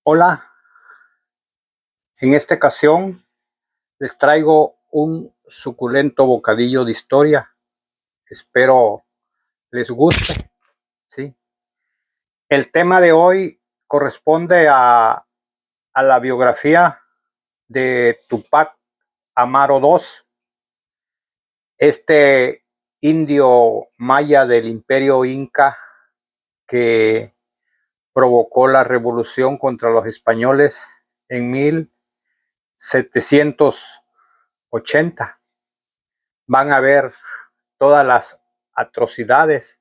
Hola, en esta ocasión les traigo un suculento bocadillo de historia. Espero les guste, ¿sí? El tema de hoy corresponde a la biografía de Tupac Amaru II, este indio maya del imperio inca que provocó la revolución contra los españoles en 1780. Van a ver todas las atrocidades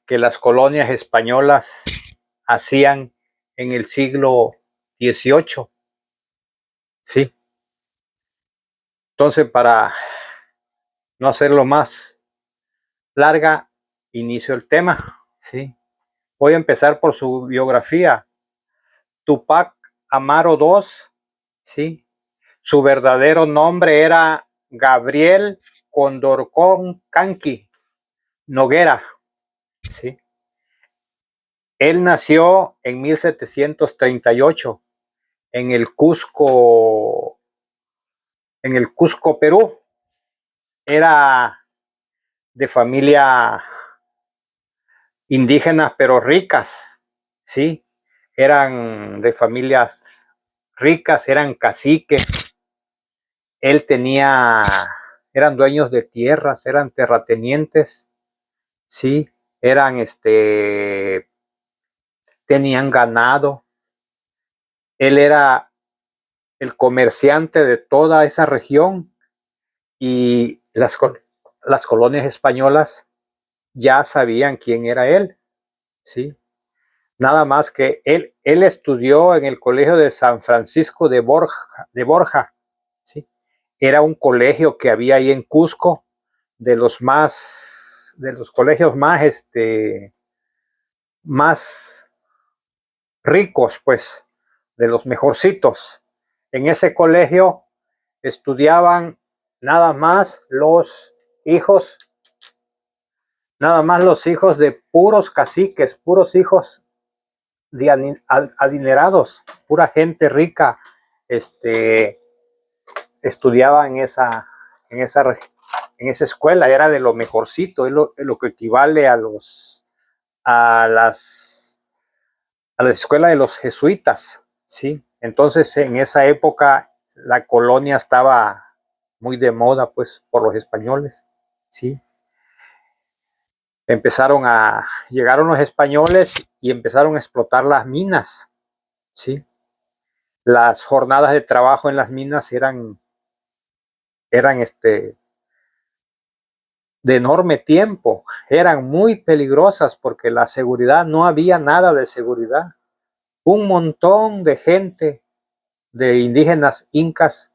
que las colonias españolas hacían en el siglo XVIII. Sí. Entonces, para no hacerlo más larga, inicio el tema. Sí. Voy a empezar por su biografía. Tupac Amaru II, sí. Su verdadero nombre era Gabriel Condorcanqui Noguera, sí. Él nació en 1738 en el Cusco, Perú. Era de familia indígena, pero ricas, ¿sí? Eran de familias ricas, eran caciques. Él tenía, eran dueños de tierras, eran terratenientes, ¿sí? Eran, tenían ganado. Él era el comerciante de toda esa región y las colonias españolas ya sabían quién era él, ¿sí? Nada más que él estudió en el colegio de San Francisco de Borja, ¿sí? Era un colegio que había ahí en Cusco, de los colegios más ricos, pues, de los mejorcitos. En ese colegio estudiaban nada más los hijos de puros caciques, puros hijos de adinerados, pura gente rica, estudiaba en esa, en esa escuela, era de lo mejorcito, es lo que equivale a la escuela de los jesuitas, ¿sí? Entonces, en esa época, la colonia estaba muy de moda, pues, por los españoles, ¿sí? Llegaron los españoles y empezaron a explotar las minas, ¿sí? Las jornadas de trabajo en las minas eran de enorme tiempo, eran muy peligrosas porque la seguridad, no había nada de seguridad. Un montón de gente, de indígenas incas,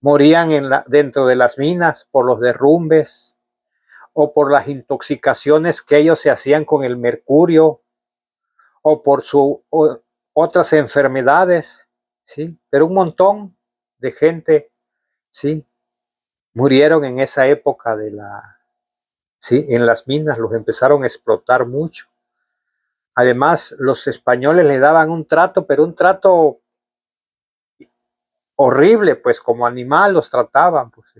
morían dentro de las minas por los derrumbes o por las intoxicaciones que ellos se hacían con el mercurio o por otras enfermedades, ¿sí? Pero un montón de gente, ¿sí? Murieron en esa época sí, en las minas, los empezaron a explotar mucho. Además, los españoles le daban un trato, pero un trato horrible, pues como animal los trataban. Pues.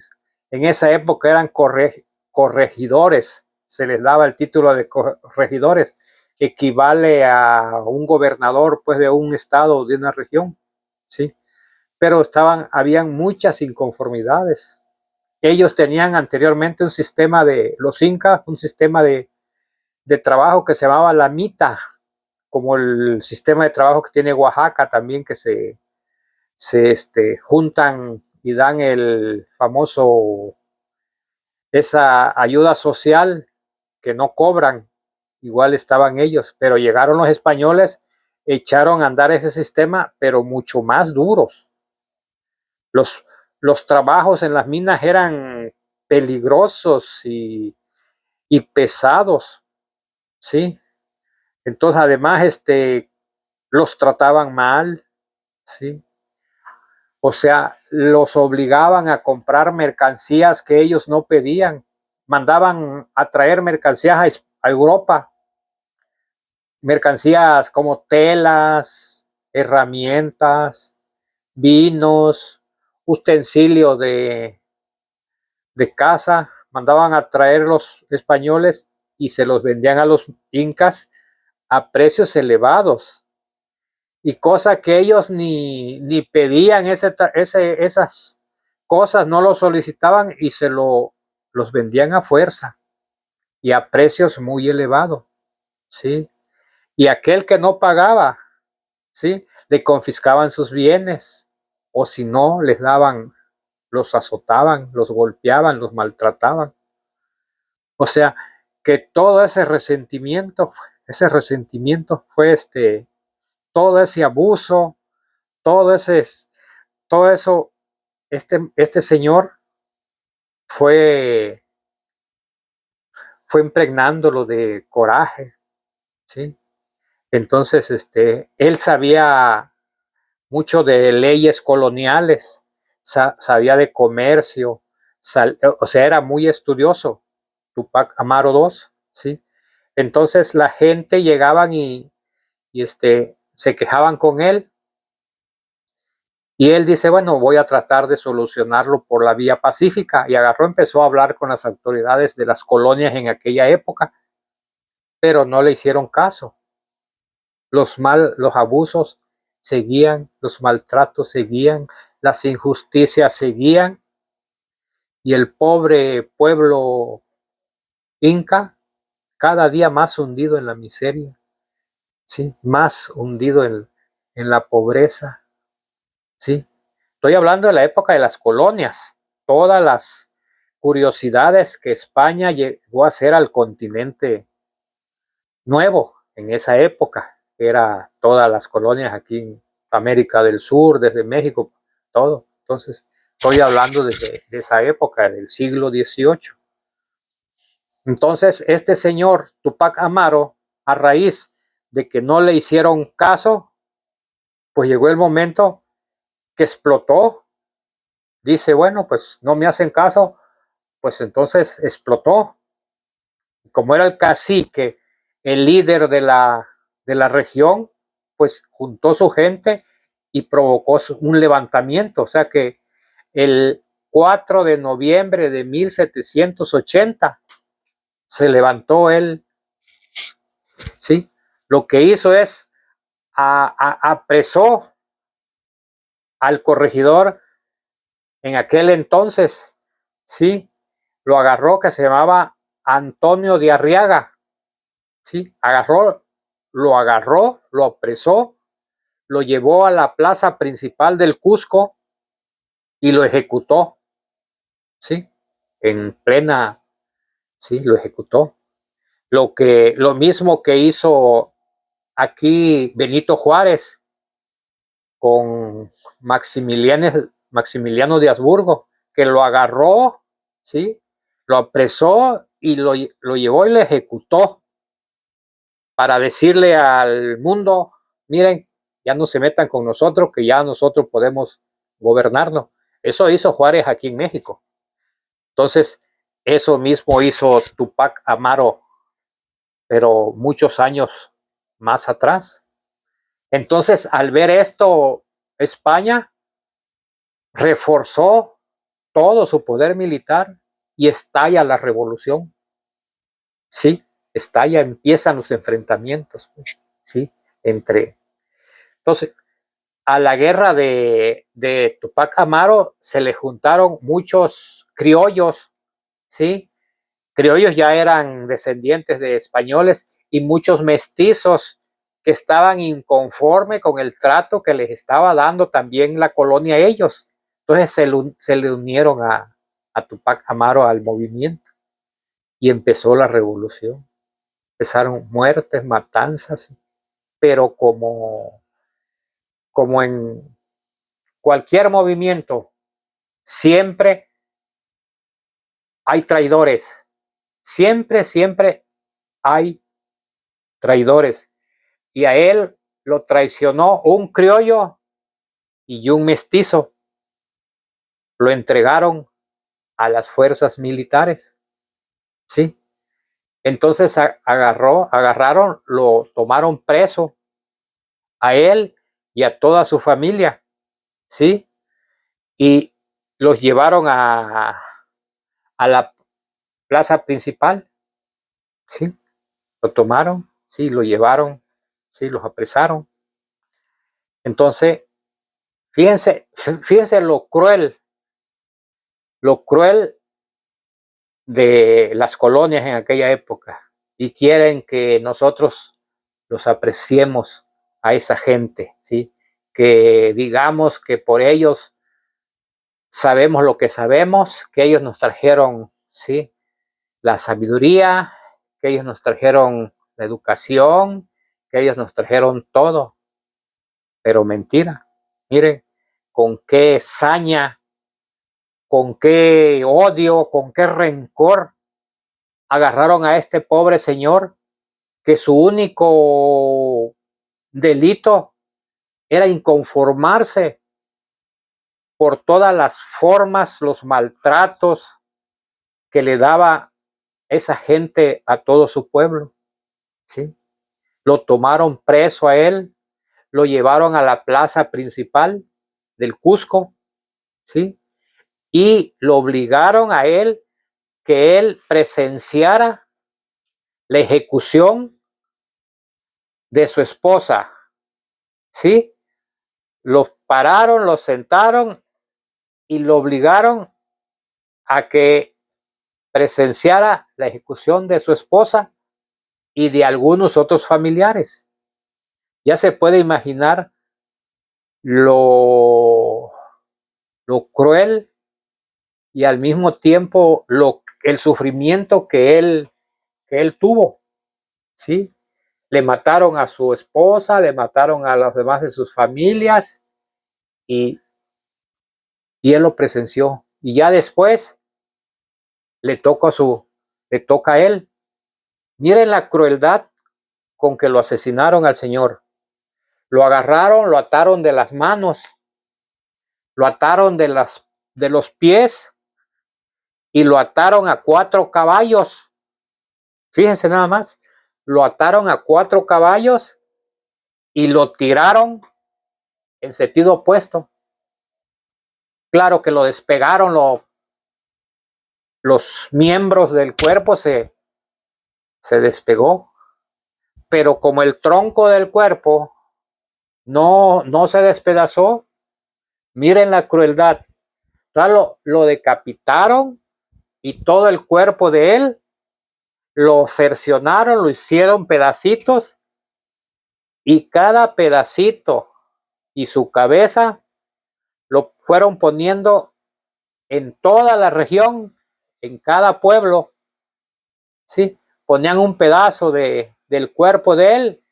En esa época eran corregidores, se les daba el título de corregidores, equivale a un gobernador, pues, de un estado, de una región, ¿sí? Pero habían muchas inconformidades. Ellos tenían anteriormente los incas, un sistema de trabajo que se llamaba la mita, como el sistema de trabajo que tiene Oaxaca también, que se juntan y dan esa ayuda social que no cobran. Igual estaban ellos, pero llegaron los españoles, echaron a andar ese sistema, pero mucho más duros. Los, los trabajos en las minas eran peligrosos y pesados, ¿sí? Entonces, además, los trataban mal, ¿sí? O sea, los obligaban a comprar mercancías que ellos no pedían. Mandaban a traer mercancías a Europa, mercancías como telas herramientas, vinos, utensilios de casa, mandaban a traer los españoles y se los vendían a los incas a precios elevados, y cosa que ellos ni pedían esas cosas, no lo solicitaban y los vendían a fuerza y a precios muy elevados, ¿sí? Y aquel que no pagaba, ¿sí?, le confiscaban sus bienes, o si no, les daban, los azotaban, los golpeaban, los maltrataban. O sea, que todo ese resentimiento fue todo ese abuso, todo ese, todo eso, este señor fue, fue impregnándolo de coraje, ¿sí? Entonces, él sabía mucho de leyes coloniales, sabía de comercio, o sea, era muy estudioso, Tupac Amaru II, ¿sí? Entonces la gente llegaban y se quejaban con él, y él dice, bueno, voy a tratar de solucionarlo por la vía pacífica, y empezó a hablar con las autoridades de las colonias en aquella época, pero no le hicieron caso. Los abusos seguían, los maltratos seguían, las injusticias seguían, y el pobre pueblo inca cada día más hundido en la miseria, ¿sí?, más hundido en la pobreza, ¿sí? Estoy hablando de la época de las colonias, todas las curiosidades que España llegó a hacer al continente nuevo en esa época. Era todas las colonias aquí en América del Sur, desde México, todo. Entonces, estoy hablando de esa época, del siglo XVIII. Entonces, este señor Tupac Amaru, a raíz de que no le hicieron caso, pues llegó el momento que explotó. Dice, bueno, pues no me hacen caso, pues entonces explotó. Como era el cacique, el líder de la región, pues juntó su gente y provocó un levantamiento. O sea que el 4 de noviembre de 1780 se levantó él, ¿sí? Lo que hizo es apresó al corregidor en aquel entonces, ¿sí? Lo agarró, que se llamaba Antonio de Arriaga, ¿sí? Lo apresó, lo llevó a la plaza principal del Cusco y lo ejecutó, ¿sí? En plena, sí, lo ejecutó. Lo mismo que hizo aquí Benito Juárez con Maximiliano de Habsburgo, que lo agarró, ¿sí? Lo apresó y lo llevó y lo ejecutó, para decirle al mundo, miren, ya no se metan con nosotros, que ya nosotros podemos gobernarnos. Eso hizo Juárez aquí en México. Entonces, eso mismo hizo Tupac Amaru, pero muchos años más atrás. Entonces, al ver esto, España reforzó todo su poder militar y estalla la revolución. Sí, estalla, empiezan los enfrentamientos, sí, entre. Entonces, a la guerra de Tupac Amaru se le juntaron muchos criollos, ¿sí? Criollos ya eran descendientes de españoles, y muchos mestizos que estaban inconformes con el trato que les estaba dando también la colonia a ellos. Entonces se le unieron a Tupac Amaru al movimiento, y empezó la revolución. Empezaron muertes, matanzas, pero como en cualquier movimiento, siempre hay traidores. Siempre hay traidores. Y a él lo traicionó un criollo y un mestizo. Lo entregaron a las fuerzas militares, ¿sí? Entonces agarraron, lo tomaron preso a él y a toda su familia, ¿sí? Y los llevaron a la plaza principal, ¿sí? Lo tomaron, sí, lo llevaron, sí, los apresaron. Entonces, fíjense lo cruel de las colonias en aquella época. Y quieren que nosotros los apreciemos a esa gente, ¿sí? Que digamos que por ellos sabemos lo que sabemos, que ellos nos trajeron, ¿sí? La sabiduría, que ellos nos trajeron la educación, que ellos nos trajeron todo. Pero mentira. Miren, con qué saña, con qué odio, con qué rencor agarraron a este pobre señor, que su único delito era inconformarse por todas las formas, los maltratos que le daba esa gente a todo su pueblo, ¿sí? Lo tomaron preso a él, lo llevaron a la plaza principal del Cusco, ¿sí? Y lo obligaron a él que él presenciara la ejecución de su esposa, ¿sí? Los pararon, los sentaron y lo obligaron a que presenciara la ejecución de su esposa y de algunos otros familiares. Ya se puede imaginar lo, lo cruel y al mismo tiempo el sufrimiento que él tuvo, ¿sí? Le mataron a su esposa, le mataron a los demás de sus familias y, y él lo presenció. Y ya después le toca a él. Miren la crueldad con que lo asesinaron al Señor. Lo agarraron, lo ataron de las manos, lo ataron de los pies y lo ataron a 4 caballos. Fíjense nada más, lo ataron a 4 caballos y lo tiraron en sentido opuesto. Claro que lo despegaron, los miembros del cuerpo se despegó, pero como el tronco del cuerpo no se despedazó, miren la crueldad. Lo decapitaron y todo el cuerpo de él lo cercionaron, lo hicieron pedacitos y cada pedacito y su cabeza lo fueron poniendo en toda la región, en cada pueblo, ¿sí? Ponían un pedazo del cuerpo de él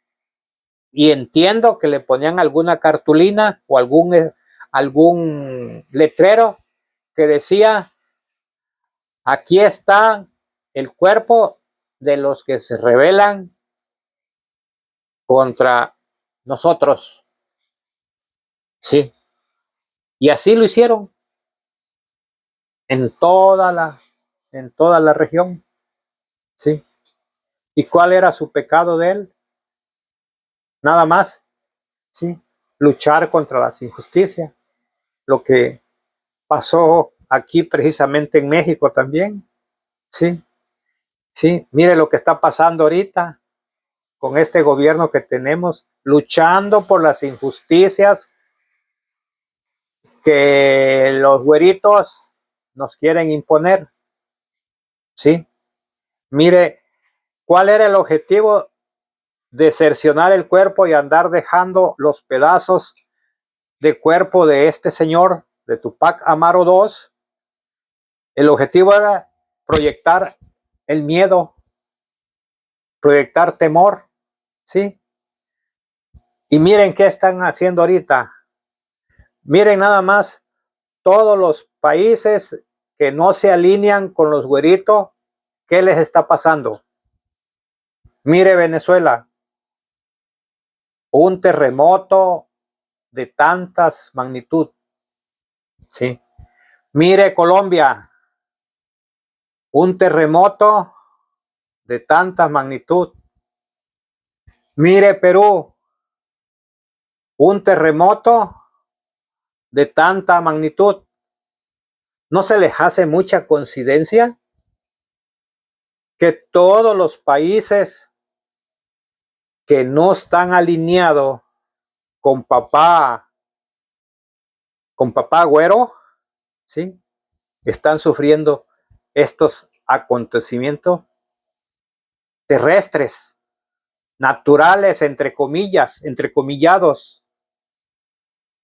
y entiendo que le ponían alguna cartulina o algún letrero que decía: aquí está el cuerpo de los que se rebelan contra nosotros, sí. Y así lo hicieron en en toda la región, sí. ¿Y cuál era su pecado de él? Nada más, sí, luchar contra las injusticias, lo que pasó aquí precisamente en México también, sí, sí. Mire lo que está pasando ahorita con este gobierno que tenemos, luchando por las injusticias que los güeritos nos quieren imponer, sí. Mire, ¿cuál era el objetivo de cercionar el cuerpo y andar dejando los pedazos de cuerpo de este señor, de Tupac Amaru II? El objetivo era proyectar el miedo, proyectar temor, ¿sí? Y miren qué están haciendo ahorita. Miren nada más todos los países que no se alinean con los güeritos, ¿qué les está pasando? Mire Venezuela, un terremoto de tantas magnitud, ¿sí? Mire Colombia, un terremoto de tanta magnitud. Mire Perú, un terremoto de tanta magnitud, ¿no se les hace mucha coincidencia que todos los países que no están alineados con papá Güero, ¿sí?, están sufriendo estos acontecimientos terrestres, naturales, entre comillas, entrecomillados,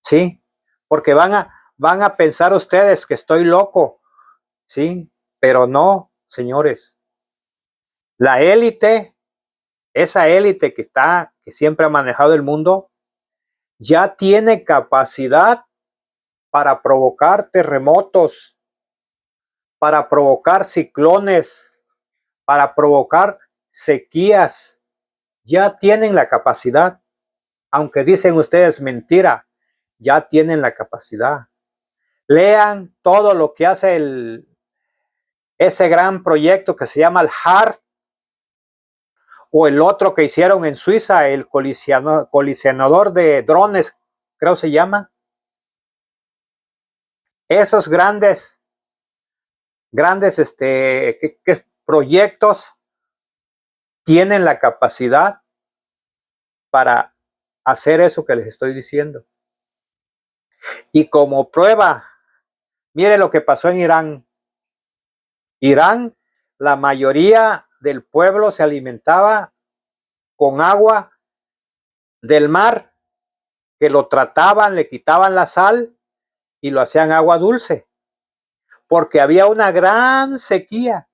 ¿sí? Porque van a pensar ustedes que estoy loco, ¿sí? Pero no, señores. La élite, esa élite que siempre ha manejado el mundo, ya tiene capacidad para provocar terremotos, para provocar ciclones, para provocar sequías. Ya tienen la capacidad. Aunque dicen ustedes mentira, ya tienen la capacidad. Lean todo lo que hace ese gran proyecto que se llama el HART, o el otro que hicieron en Suiza, el colisionador de drones, creo se llama. Esos grandes proyectos tienen la capacidad para hacer eso que les estoy diciendo. Y como prueba, mire lo que pasó en Irán. Irán, la mayoría del pueblo se alimentaba con agua del mar, que lo trataban, le quitaban la sal y lo hacían agua dulce, porque había una gran sequía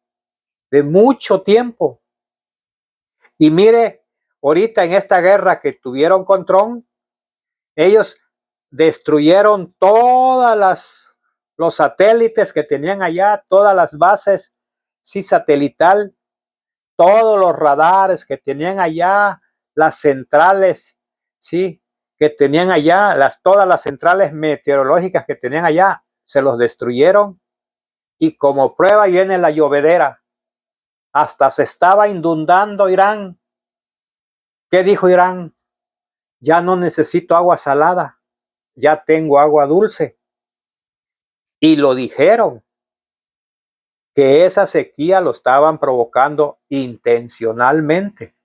de mucho tiempo. Y mire, ahorita en esta guerra que tuvieron con Trump, ellos destruyeron todas los satélites que tenían allá, todas las bases, sí, satelital, todos los radares que tenían allá, las centrales, sí, que tenían allá, todas las centrales meteorológicas que tenían allá, se los destruyeron. Y como prueba viene la llovedera. Hasta se estaba inundando Irán. ¿Qué dijo Irán? Ya no necesito agua salada, ya tengo agua dulce. Y lo dijeron, que esa sequía lo estaban provocando intencionalmente.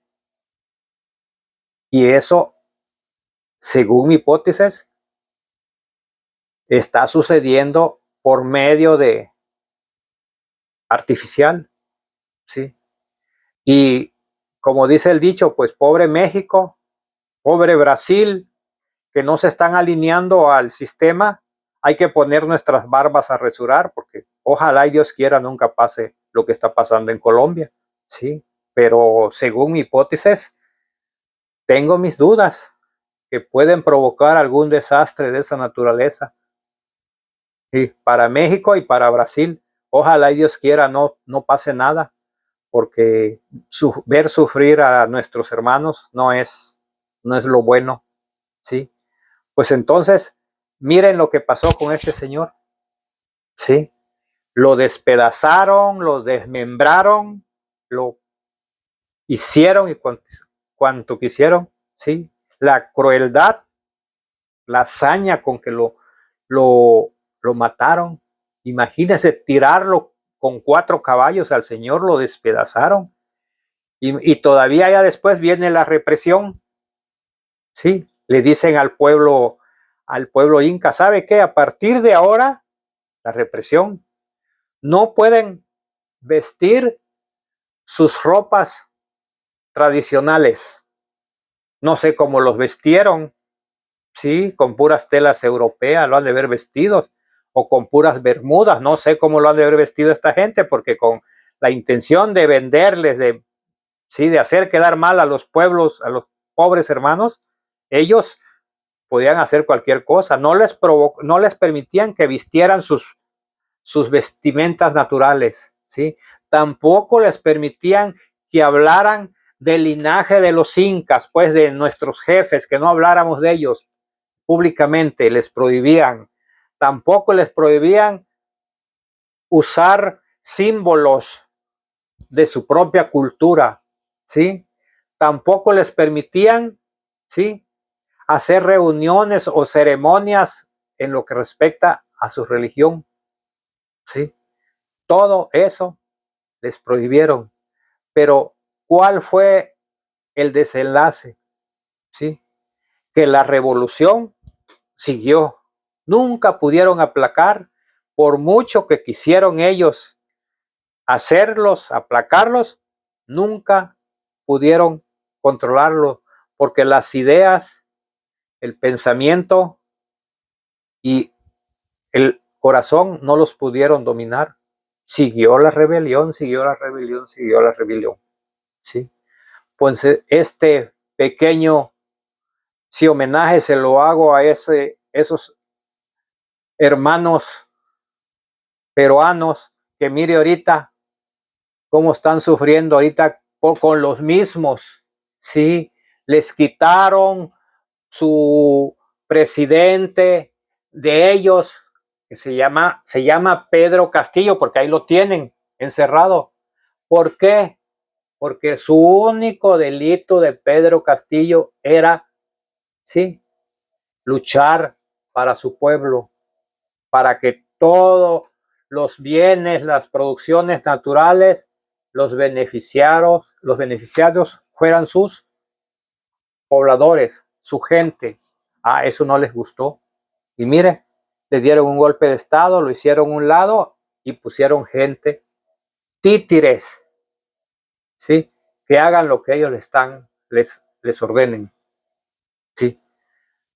Y eso, según mi hipótesis, está sucediendo por medio de artificial, ¿sí? Y como dice el dicho, pues pobre México, pobre Brasil, que no se están alineando al sistema. Hay que poner nuestras barbas a resurar, porque ojalá y Dios quiera nunca pase lo que está pasando en Colombia, ¿sí? Pero según mi hipótesis, tengo mis dudas que pueden provocar algún desastre de esa naturaleza. Y para México y para Brasil, ojalá y Dios quiera no pase nada, porque ver sufrir a nuestros hermanos no es lo bueno, ¿sí? Pues entonces, miren lo que pasó con este señor, ¿sí? Lo despedazaron, lo desmembraron, lo hicieron y cuanto quisieron, ¿sí? La crueldad, la hazaña con que lo mataron. Imagínense tirarlo con 4 caballos al señor, lo despedazaron. Y todavía ya después viene la represión, ¿sí? Le dicen al pueblo inca, ¿sabe qué? A partir de ahora, la represión, no pueden vestir sus ropas tradicionales. No sé cómo los vestieron, sí, con puras telas europeas, lo han de haber vestidos, o con puras bermudas, no sé cómo lo han de haber vestido esta gente, porque con la intención de venderles, de hacer quedar mal a los pueblos, a los pobres hermanos, ellos podían hacer cualquier cosa, no les permitían que vistieran sus vestimentas naturales, ¿sí? Tampoco les permitían que hablaran del linaje de los incas, pues de nuestros jefes, que no habláramos de ellos públicamente, les prohibían. Tampoco les prohibían usar símbolos de su propia cultura, ¿sí? Tampoco les permitían, ¿sí?, hacer reuniones o ceremonias en lo que respecta a su religión. ¿Sí? Todo eso les prohibieron. Pero ¿cuál fue el desenlace? ¿Sí? Que la revolución siguió. Nunca pudieron aplacar, por mucho que quisieron ellos hacerlos, aplacarlos, nunca pudieron controlarlo, porque las ideas, el pensamiento y el corazón no los pudieron dominar. Siguió la rebelión, siguió la rebelión, siguió la rebelión. ¿Sí? Pues este pequeño homenaje se lo hago a esos hermanos peruanos que mire ahorita cómo están sufriendo ahorita con los mismos. Sí, les quitaron su presidente de ellos, que se llama Pedro Castillo, porque ahí lo tienen encerrado. ¿Por qué? Porque su único delito de Pedro Castillo era, sí, luchar para su pueblo, para que todos los bienes, las producciones naturales, los beneficiados fueran sus pobladores, su gente. Eso no les gustó. Y mire, le dieron un golpe de estado, lo hicieron a un lado y pusieron gente, títeres, ¿sí? Que hagan lo que ellos les ordenen, ¿sí?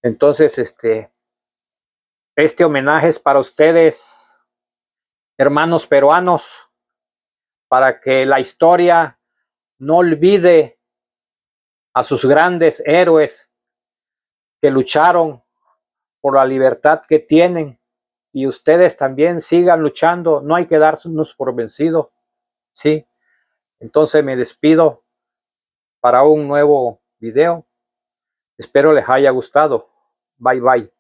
Entonces, este homenaje es para ustedes, hermanos peruanos, para que la historia no olvide a sus grandes héroes que lucharon por la libertad que tienen, y ustedes también sigan luchando, no hay que darnos por vencidos, ¿sí? Entonces me despido para un nuevo video, espero les haya gustado, bye bye.